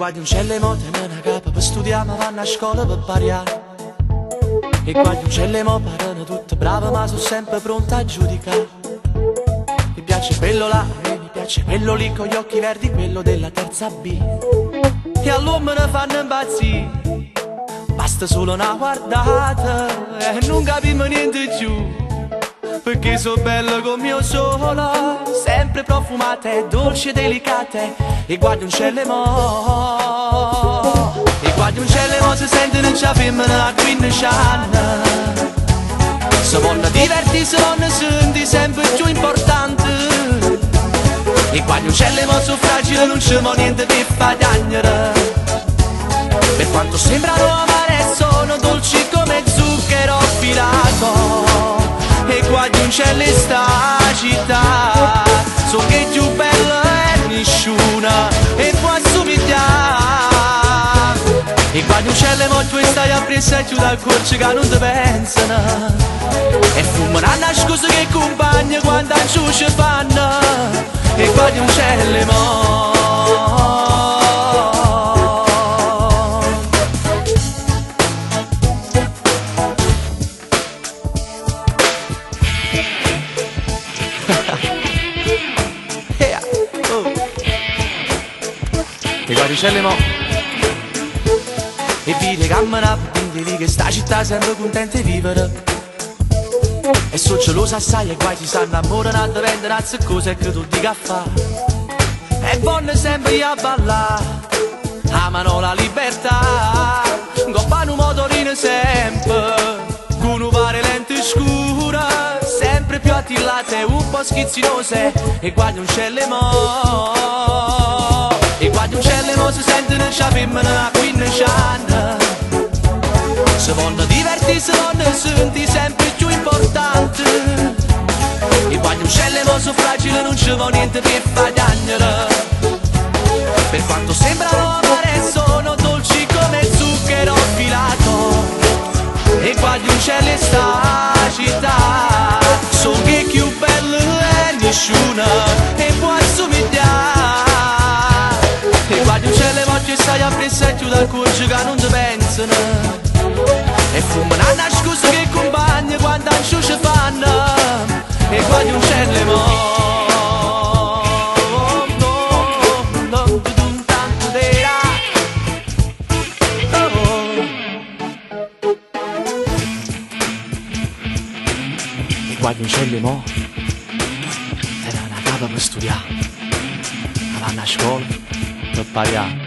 guardi un celle mo tenen una capa per studiare ma vanno a scuola per pariare. E guardi un celle mo parano tutte brave ma sono sempre pronte a giudicare. Mi piace quello là e mi piace quello lì con gli occhi verdi, quello della terza B. E all'uomo me ne fanno impazzire, basta solo una guardata e non capiamo niente più. Perché so bella come io sono, sempre profumate, dolci e delicate. E guardi un cielo mo, e guardi un cielo mo, si sente non c'è femmina a 15 anni. Se vogliono divertirsi, se vogliono sentire sempre più importante. E guardi un cielo mo, so fragile, non c'è niente per guadagnare. Per quanto sembrano amare, sono dolci come zucchero filato. E guardi un cielo in sta città, so che più bella è nessuna e può assomigliare. E guardi un cielo mo tu stai a presa giù dal corso che non ti pensano. E fumano a nascosto che compagni quando a giù ci fanno. E guardi un cielo mo. E guardi cielo mo e vedi cammina, vedi che sta città sempre contenta di vivere. E so gelosa assai e guai si sta innamorando, dipendono a cose che tu dica a fare. E vanno sempre a ballare, amano la libertà, gobbano un motorino sempre, con un pare lente scura, sempre più attillate, un po' schizzinose. E guardi un cielo mo, e guardi un cielo mo, si sente non c'è femmina a 15 anni. Se vogliono divertirsi, vogliono sentire sempre più importante. E guardi un cielo mo, so fragile, non c'è niente per guadagnare. Per quanto sembrano amare, sono dolci come zucchero filato. E guardi un cielo in sta città, so che più bello è nessuna e può assomigliare. E guardi un cielo mo che stai a presa giù dal corso che non ti pensano. E fumano a nascosto che compagni quando a giù ci fanno. E guardi un cielo mo. E guardi un cielo mo, tenen una capa per studiare, vanno a scuola per pariare.